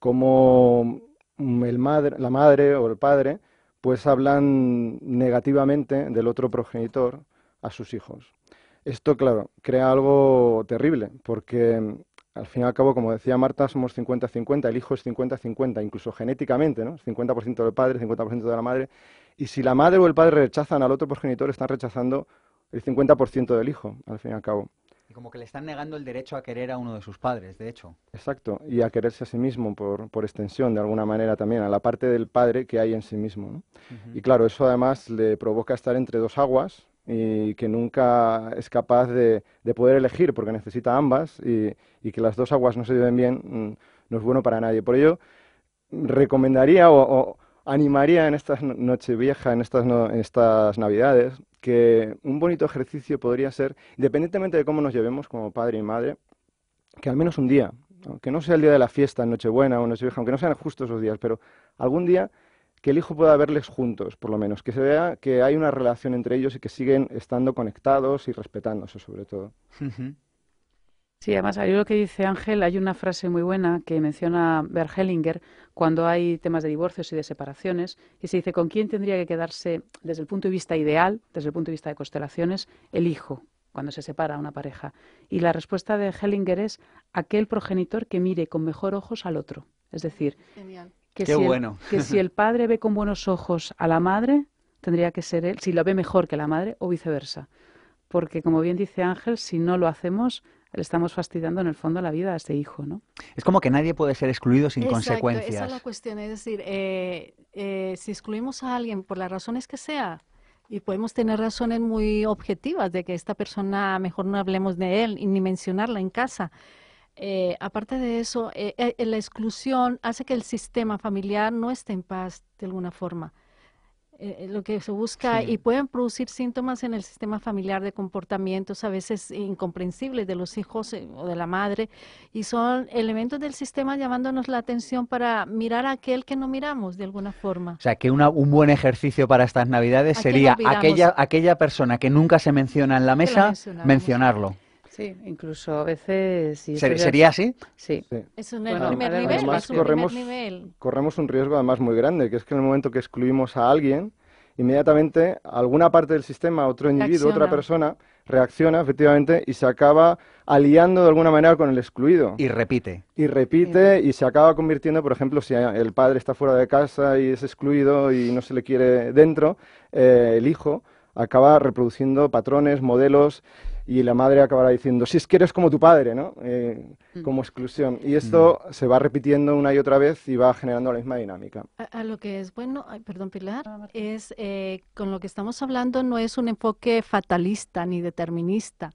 Como la madre o el padre pues hablan negativamente del otro progenitor a sus hijos. Esto, claro, crea algo terrible, porque al fin y al cabo, como decía Marta, somos 50-50, el hijo es 50-50, incluso genéticamente, ¿no? 50% del padre, 50% de la madre. Y si la madre o el padre rechazan al otro progenitor, están rechazando el 50% del hijo, al fin y al cabo. Y como que le están negando el derecho a querer a uno de sus padres, de hecho. Exacto, y a quererse a sí mismo por extensión, de alguna manera también, a la parte del padre que hay en sí mismo, ¿no? Y claro, eso además le provoca estar entre dos aguas y que nunca es capaz de poder elegir porque necesita ambas y que las dos aguas no se lleven bien no es bueno para nadie. Por ello, recomendaría o animaría en estas Nochevieja, en estas Navidades, que un bonito ejercicio podría ser, independientemente de cómo nos llevemos como padre y madre, que al menos un día, aunque no sea el día de la fiesta, en Nochebuena o Nochevieja, aunque no sean justo esos días, pero algún día que el hijo pueda verles juntos, por lo menos, que se vea que hay una relación entre ellos y que siguen estando conectados y respetándose sobre todo. Sí, además, ahí lo que dice Ángel, hay una frase muy buena que menciona Bert Hellinger cuando hay temas de divorcios y de separaciones, y se dice, ¿con quién tendría que quedarse desde el punto de vista ideal, desde el punto de vista de constelaciones, el hijo, cuando se separa una pareja? Y la respuesta de Hellinger es aquel progenitor que mire con mejor ojos al otro. Es decir, que si el padre ve con buenos ojos a la madre, tendría que ser él, si lo ve mejor que la madre, o viceversa. Porque, como bien dice Ángel, si no lo hacemos, le estamos fastidiando en el fondo la vida a este hijo, ¿no? Es como que nadie puede ser excluido sin consecuencias. Esa es la cuestión. Es decir, si excluimos a alguien por las razones que sea, y podemos tener razones muy objetivas de que esta persona, mejor no hablemos de él y ni mencionarla en casa. Aparte de eso, la exclusión hace que el sistema familiar no esté en paz de alguna forma. Lo que se busca, y pueden producir síntomas en el sistema familiar de comportamientos a veces incomprensibles de los hijos o de la madre, y son elementos del sistema llamándonos la atención para mirar a aquel que no miramos de alguna forma. O sea, que un buen ejercicio para estas Navidades sería aquella persona que nunca se menciona en la mesa, mencionarlo. Sí, incluso a veces... ¿Sería así? Sí. Es un primer nivel. Además, corremos un riesgo además muy grande, que es que en el momento que excluimos a alguien, inmediatamente alguna parte del sistema, otro individuo, otra persona, reacciona efectivamente y se acaba aliando de alguna manera con el excluido. Y repite. Y se acaba convirtiendo, por ejemplo, si el padre está fuera de casa y es excluido y no se le quiere dentro, el hijo acaba reproduciendo patrones, modelos, y la madre acabará diciendo, si es que eres como tu padre, ¿no? Como exclusión. Y esto se va repitiendo una y otra vez y va generando la misma dinámica. A lo que es bueno, perdón Pilar, es con lo que estamos hablando no es un enfoque fatalista ni determinista,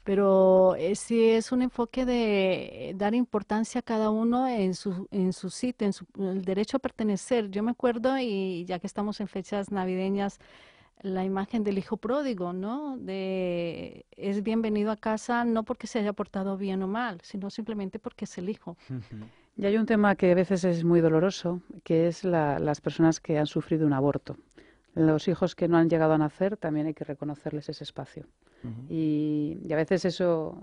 pero sí es un enfoque de dar importancia a cada uno en su sitio, el derecho a pertenecer. Yo me acuerdo, y ya que estamos en fechas navideñas, la imagen del hijo pródigo, ¿no? Es bienvenido a casa no porque se haya portado bien o mal, sino simplemente porque es el hijo. Y hay un tema que a veces es muy doloroso, que es las personas que han sufrido un aborto. Los hijos que no han llegado a nacer, también hay que reconocerles ese espacio. Y a veces eso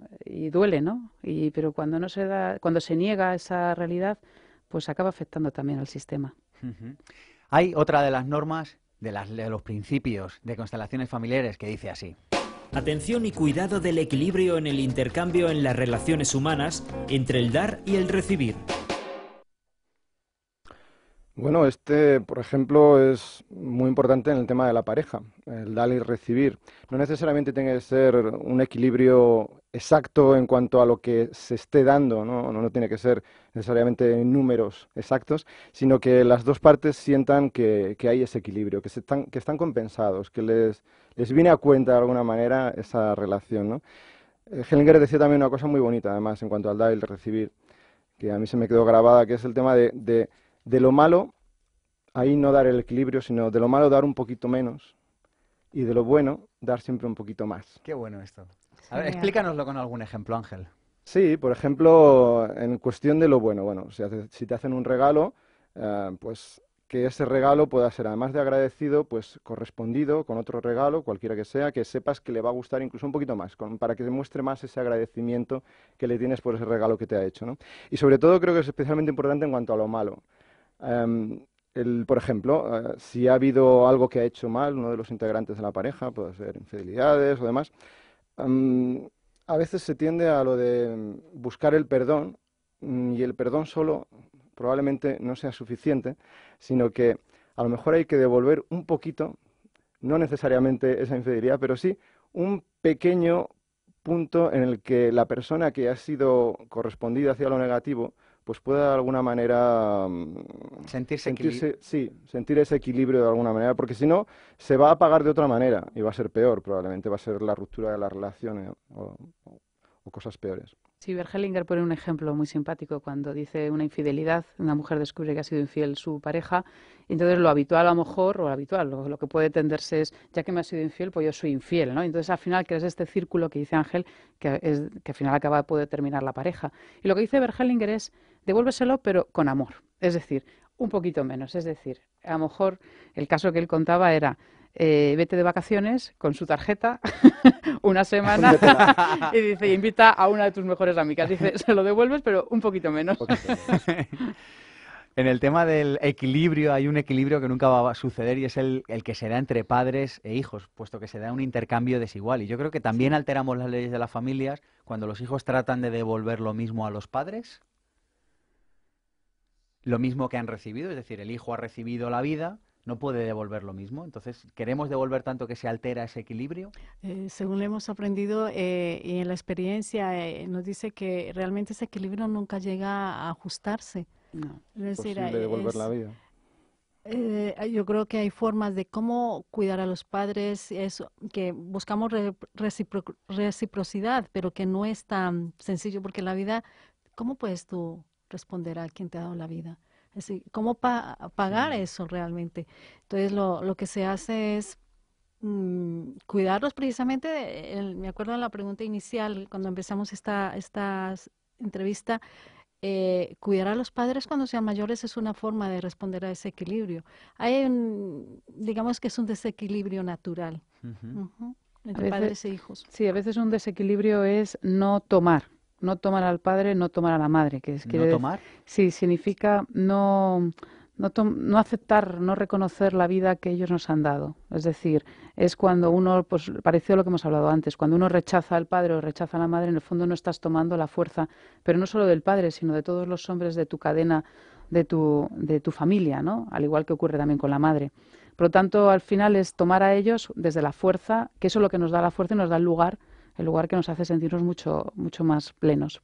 duele, ¿no? Pero cuando se niega esa realidad, pues acaba afectando también al sistema. Hay otra de las normas de los principios de constelaciones familiares que dice así. Atención y cuidado del equilibrio en el intercambio en las relaciones humanas entre el dar y el recibir. Bueno, por ejemplo, es muy importante en el tema de la pareja, el dar y recibir. No necesariamente tiene que ser un equilibrio exacto en cuanto a lo que se esté dando, no tiene que ser necesariamente en números exactos, sino que las dos partes sientan que hay ese equilibrio, que están compensados, que les viene a cuenta de alguna manera esa relación, ¿no? Hellinger decía también una cosa muy bonita, además, en cuanto al dar y el recibir, que a mí se me quedó grabada, que es el tema de lo malo, ahí no dar el equilibrio, sino de lo malo dar un poquito menos y de lo bueno dar siempre un poquito más. Qué bueno esto. A ver, explícanoslo con algún ejemplo, Ángel. Sí, por ejemplo, en cuestión de lo bueno. Bueno, si te hacen un regalo, pues que ese regalo pueda ser, además de agradecido, pues correspondido con otro regalo, cualquiera que sea, que sepas que le va a gustar incluso un poquito más, para que demuestre más ese agradecimiento que le tienes por ese regalo que te ha hecho, ¿no? Y sobre todo creo que es especialmente importante en cuanto a lo malo. Por ejemplo, si ha habido algo que ha hecho mal uno de los integrantes de la pareja, puede ser infidelidades o demás, a veces se tiende a lo de buscar el perdón, y el perdón solo probablemente no sea suficiente, sino que a lo mejor hay que devolver un poquito, no necesariamente esa infidelidad, pero sí un pequeño punto en el que la persona que ha sido correspondida hacia lo negativo pues pueda de alguna manera sentir ese equilibrio de alguna manera, porque si no se va a pagar de otra manera y va a ser peor, probablemente va a ser la ruptura de la relación o cosas peores. Sí, Bergelinger pone un ejemplo muy simpático cuando dice una infidelidad, una mujer descubre que ha sido infiel su pareja, y entonces lo habitual a lo mejor, o lo que puede tenderse es, ya que me ha sido infiel, pues yo soy infiel, ¿no? Entonces al final creas este círculo que dice Ángel, que al final puede terminar la pareja. Y lo que dice Bergelinger es, devuélveselo pero con amor, es decir, un poquito menos, es decir, a lo mejor el caso que él contaba era, vete de vacaciones con su tarjeta una semana y dice, invita a una de tus mejores amigas. Dice, se lo devuelves, pero un poquito menos. En el tema del equilibrio, hay un equilibrio que nunca va a suceder y es el que se da entre padres e hijos, puesto que se da un intercambio desigual. Y yo creo que también alteramos las leyes de las familias cuando los hijos tratan de devolver lo mismo a los padres, lo mismo que han recibido, es decir, el hijo ha recibido la vida, no puede devolver lo mismo. Entonces, ¿queremos devolver tanto que se altera ese equilibrio? Según hemos aprendido y en la experiencia, nos dice que realmente ese equilibrio nunca llega a ajustarse. No. Es decir, posible devolver la vida. Yo creo que hay formas de cómo cuidar a los padres, eso, que buscamos reciprocidad, pero que no es tan sencillo, porque la vida, ¿cómo puedes tú responder a quien te ha dado la vida? Es decir, ¿cómo pagar eso realmente? Entonces, lo que se hace es cuidarlos precisamente. Me acuerdo de la pregunta inicial, cuando empezamos esta entrevista, cuidar a los padres cuando sean mayores es una forma de responder a ese equilibrio. Hay digamos que es un desequilibrio natural entre padres e hijos. Sí, a veces un desequilibrio es no tomar al padre, no tomar a la madre. ¿No tomar? Sí, significa no aceptar, no reconocer la vida que ellos nos han dado. Es decir, es cuando uno, pues parecido a lo que hemos hablado antes, cuando uno rechaza al padre o rechaza a la madre, en el fondo no estás tomando la fuerza, pero no solo del padre, sino de todos los hombres de tu cadena, de tu familia, ¿no? Al igual que ocurre también con la madre. Por lo tanto, al final es tomar a ellos desde la fuerza, que eso es lo que nos da la fuerza y nos da el lugar que nos hace sentirnos mucho, mucho más plenos.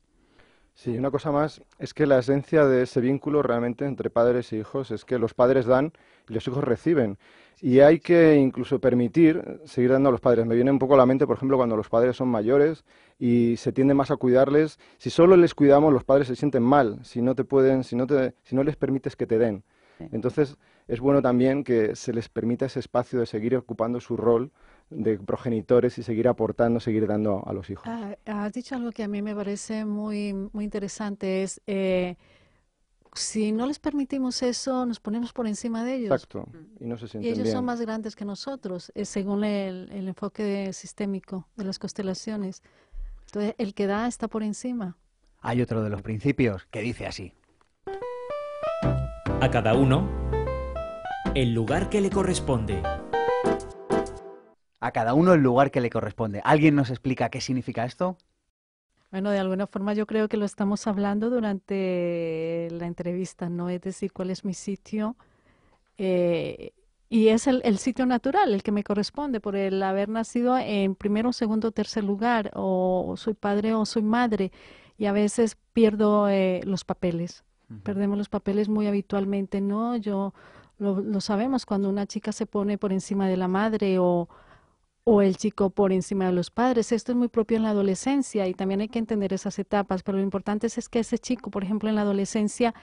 Sí, una cosa más es que la esencia de ese vínculo realmente entre padres e hijos es que los padres dan y los hijos reciben. Y hay que incluso permitir seguir dando a los padres. Me viene un poco a la mente, por ejemplo, cuando los padres son mayores y se tiende más a cuidarles. Si solo les cuidamos, los padres se sienten mal, si no les permites que te den. Entonces, es bueno también que se les permita ese espacio de seguir ocupando su rol de progenitores y seguir aportando, seguir dando a los hijos. Has dicho algo que a mí me parece muy, muy interesante, es si no les permitimos eso, nos ponemos por encima de ellos. Exacto, y no se sienten Y ellos bien. son más grandes que nosotros, según el enfoque sistémico de las constelaciones. Entonces, el que da está por encima. Hay otro de los principios que dice así. A cada uno, el lugar que le corresponde. A cada uno el lugar que le corresponde. ¿Alguien nos explica qué significa esto? Bueno, de alguna forma yo creo que lo estamos hablando durante la entrevista, ¿no? Es decir, cuál es mi sitio. Y es el sitio natural, el que me corresponde, por el haber nacido en primero, segundo, tercer lugar, o soy padre o soy madre, y a veces pierdo los papeles. Perdemos los papeles muy habitualmente, ¿no? Lo sabemos cuando una chica se pone por encima de la madre o el chico por encima de los padres. Esto es muy propio en la adolescencia y también hay que entender esas etapas, pero lo importante es que ese chico, por ejemplo, en la adolescencia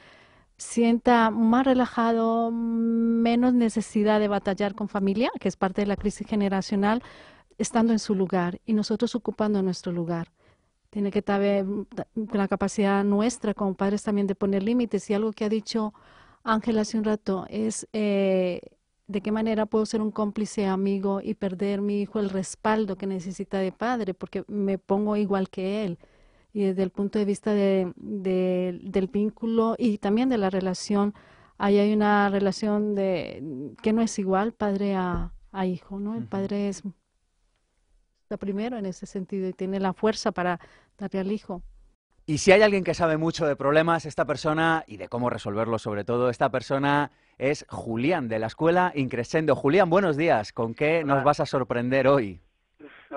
sienta más relajado, menos necesidad de batallar con familia, que es parte de la crisis generacional, estando en su lugar y nosotros ocupando nuestro lugar. Tiene que haber la capacidad nuestra como padres también de poner límites. Y algo que ha dicho Ángel hace un rato es de qué manera puedo ser un cómplice amigo y perder mi hijo el respaldo que necesita de padre, porque me pongo igual que él. Y desde el punto de vista del vínculo y también de la relación, ahí hay una relación que no es igual padre a hijo, ¿no? El padre está primero en ese sentido y tiene la fuerza para darle al hijo. Y si hay alguien que sabe mucho de problemas, esta persona, y de cómo resolverlos sobre todo, esta persona es Julián, de la escuela Increscendo. Julián, buenos días. ¿Con qué nos vas a sorprender hoy?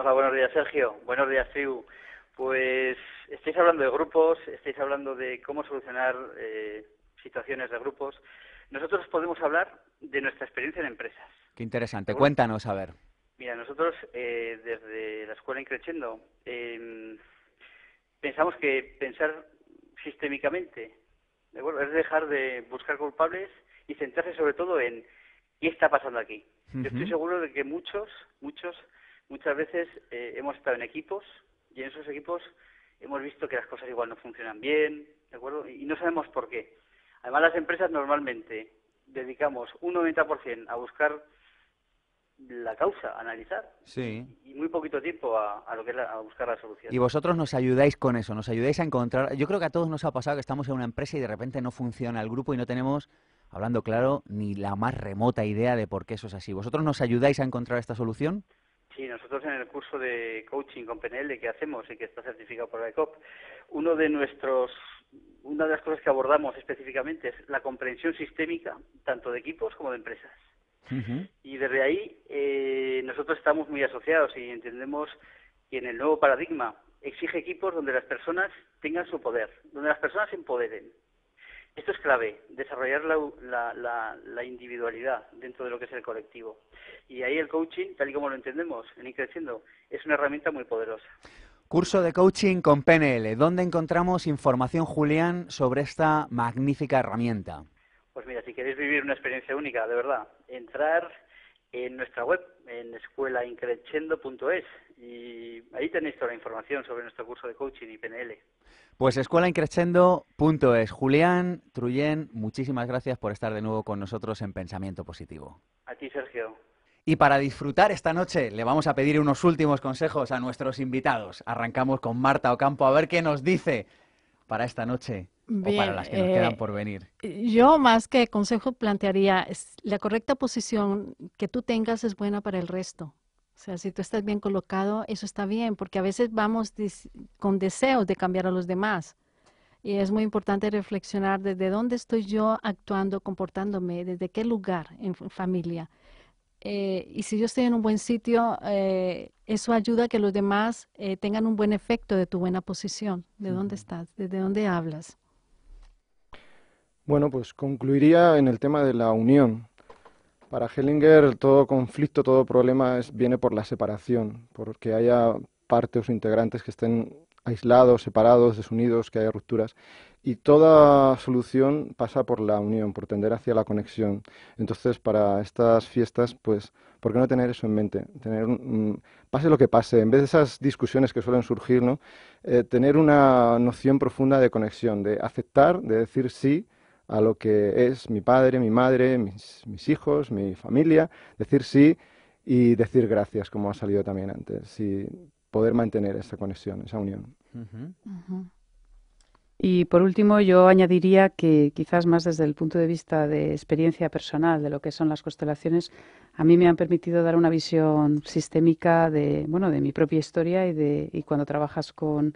Hola, buenos días, Sergio. Buenos días, tribu. Pues estáis hablando de grupos, estáis hablando de cómo solucionar situaciones de grupos. Nosotros podemos hablar de nuestra experiencia en empresas. Qué interesante. Cuéntanos, a ver. Mira, nosotros desde la escuela Increciendo pensamos que pensar sistémicamente, ¿de acuerdo?, es dejar de buscar culpables y centrarse sobre todo en qué está pasando aquí. Yo estoy seguro de que muchas veces hemos estado en equipos y en esos equipos hemos visto que las cosas igual no funcionan bien, ¿de acuerdo? Y no sabemos por qué. Además, las empresas normalmente dedicamos un 90% a buscar la causa, a analizar, sí, y muy poquito tiempo a lo que es a buscar la solución. Y vosotros nos ayudáis con eso, nos ayudáis a encontrar... Yo creo que a todos nos ha pasado que estamos en una empresa y de repente no funciona el grupo y no tenemos, hablando claro, ni la más remota idea de por qué eso es así. ¿Vosotros nos ayudáis a encontrar esta solución? Sí, nosotros en el curso de coaching con PNL que hacemos y que está certificado por la ECOP, una de las cosas que abordamos específicamente es la comprensión sistémica tanto de equipos como de empresas. Y desde ahí nosotros estamos muy asociados y entendemos que en el nuevo paradigma exige equipos donde las personas tengan su poder, donde las personas se empoderen. Esto es clave, desarrollar la individualidad dentro de lo que es el colectivo. Y ahí el coaching, tal y como lo entendemos en Increciendo, es una herramienta muy poderosa. Curso de coaching con PNL. ¿Dónde encontramos información, Julián, sobre esta magnífica herramienta? Pues mira, si queréis vivir una experiencia única, de verdad, entrar en nuestra web, en escuelaincreciendo.es, y ahí tenéis toda la información sobre nuestro curso de coaching y PNL. Pues escuelaincreciendo.es. Julián Trullén, muchísimas gracias por estar de nuevo con nosotros en Pensamiento Positivo. A ti, Sergio. Y para disfrutar esta noche le vamos a pedir unos últimos consejos a nuestros invitados. Arrancamos con Marta Ocampo a ver qué nos dice para esta noche. Bien, o para las que nos quedan por venir. Yo más que consejo plantearía, la correcta posición que tú tengas es buena para el resto. O sea, si tú estás bien colocado, eso está bien, porque a veces vamos con deseos de cambiar a los demás. Y es muy importante reflexionar desde dónde estoy yo actuando, comportándome, desde qué lugar en familia. Y si yo estoy en un buen sitio, eso ayuda a que los demás tengan un buen efecto de tu buena posición, de dónde estás, desde dónde hablas. Bueno, pues concluiría en el tema de la unión. Para Hellinger, todo conflicto, todo problema viene por la separación, porque haya partes o integrantes que estén aislados, separados, desunidos, que haya rupturas. Y toda solución pasa por la unión, por tender hacia la conexión. Entonces, para estas fiestas, pues, ¿por qué no tener eso en mente? Pase lo que pase, en vez de esas discusiones que suelen surgir, ¿no? Tener una noción profunda de conexión, de aceptar, de decir sí a lo que es mi padre, mi madre, mis hijos, mi familia, decir sí y decir gracias, como ha salido también antes, y poder mantener esa conexión, esa unión. Y por último, yo añadiría que quizás más desde el punto de vista de experiencia personal de lo que son las constelaciones, a mí me han permitido dar una visión sistémica de mi propia historia y cuando trabajas con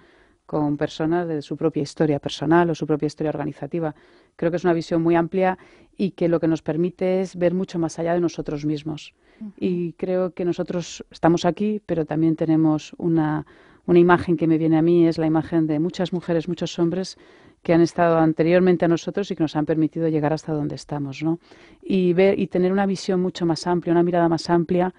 personas de su propia historia personal o su propia historia organizativa. Creo que es una visión muy amplia y que lo que nos permite es ver mucho más allá de nosotros mismos. Y creo que nosotros estamos aquí, pero también tenemos una imagen que me viene a mí, es la imagen de muchas mujeres, muchos hombres que han estado anteriormente a nosotros y que nos han permitido llegar hasta donde estamos, ¿no? Y ver y tener una visión mucho más amplia, una mirada más amplia,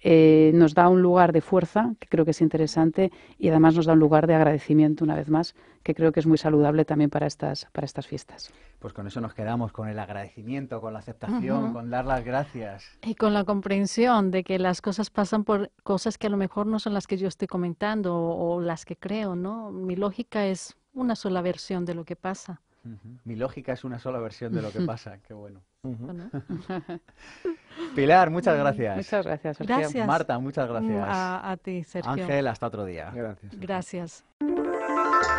nos da un lugar de fuerza, que creo que es interesante, y además nos da un lugar de agradecimiento, una vez más, que creo que es muy saludable también para estas fiestas. Pues con eso nos quedamos, con el agradecimiento, con la aceptación, con dar las gracias. Y con la comprensión de que las cosas pasan por cosas que a lo mejor no son las que yo estoy comentando o las que creo, ¿no? Mi lógica es una sola versión de lo que pasa. Mi lógica es una sola versión de lo que pasa. Qué bueno. Pilar, muchas gracias. Muchas gracias, Sergio. Gracias. Marta, muchas gracias. A ti, Sergio. Ángel, hasta otro día. Gracias. Gracias.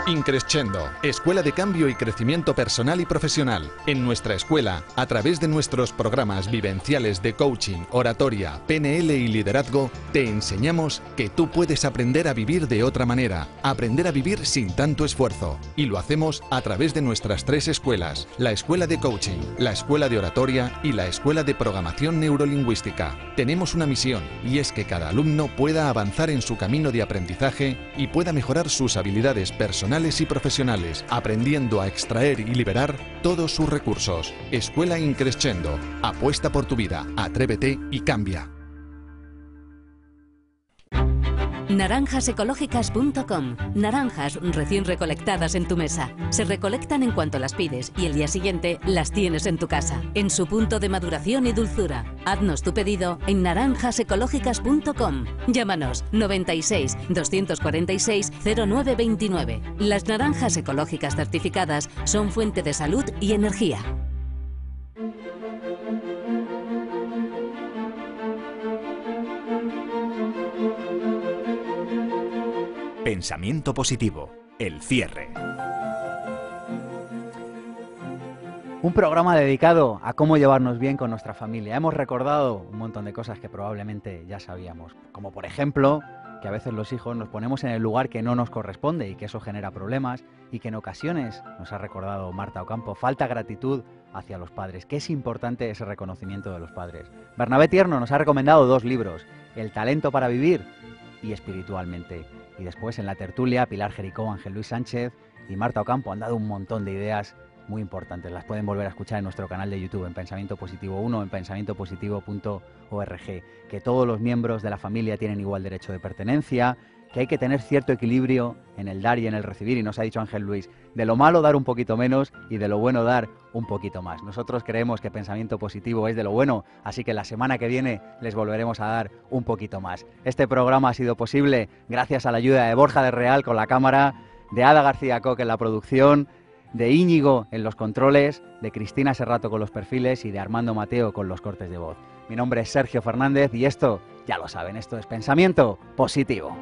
Increscendo, Escuela de Cambio y Crecimiento Personal y Profesional. En nuestra escuela, a través de nuestros programas vivenciales de coaching, oratoria, PNL y liderazgo, te enseñamos que tú puedes aprender a vivir de otra manera, aprender a vivir sin tanto esfuerzo. Y lo hacemos a través de nuestras 3 escuelas, la Escuela de Coaching, la Escuela de Oratoria y la Escuela de Programación Neurolingüística. Tenemos una misión, y es que cada alumno pueda avanzar en su camino de aprendizaje y pueda mejorar sus habilidades personales y profesionales, aprendiendo a extraer y liberar todos sus recursos. Escuela Increscendo. Apuesta por tu vida, atrévete y cambia. Naranjasecológicas.com. Naranjas recién recolectadas en tu mesa. Se recolectan en cuanto las pides y el día siguiente las tienes en tu casa, en su punto de maduración y dulzura. Haznos tu pedido en naranjasecológicas.com. Llámanos 96 246 0929. Las naranjas ecológicas certificadas son fuente de salud y energía. Pensamiento positivo, el cierre. Un programa dedicado a cómo llevarnos bien con nuestra familia. Hemos recordado un montón de cosas que probablemente ya sabíamos, como por ejemplo que a veces los hijos nos ponemos en el lugar que no nos corresponde y que eso genera problemas, y que en ocasiones, nos ha recordado Marta Ocampo, falta gratitud hacia los padres, que es importante ese reconocimiento de los padres. Bernabé Tierno nos ha recomendado 2 libros, El talento para vivir y Espiritualmente. Y después en la tertulia, Pilar Jericó, Ángel Luis Sánchez y Marta Ocampo han dado un montón de ideas muy importantes. Las pueden volver a escuchar en nuestro canal de YouTube, en Pensamiento Positivo 1, en pensamientopositivo.org. Que todos los miembros de la familia tienen igual derecho de pertenencia, que hay que tener cierto equilibrio en el dar y en el recibir. Y nos ha dicho Ángel Luis, de lo malo dar un poquito menos y de lo bueno dar un poquito más. Nosotros creemos que Pensamiento Positivo es de lo bueno, así que la semana que viene les volveremos a dar un poquito más. Este programa ha sido posible gracias a la ayuda de Borja de Real con la cámara, de Ada García Coque en la producción, de Íñigo en los controles, de Cristina Serrato con los perfiles y de Armando Mateo con los cortes de voz. Mi nombre es Sergio Fernández y esto, ya lo saben, esto es Pensamiento Positivo.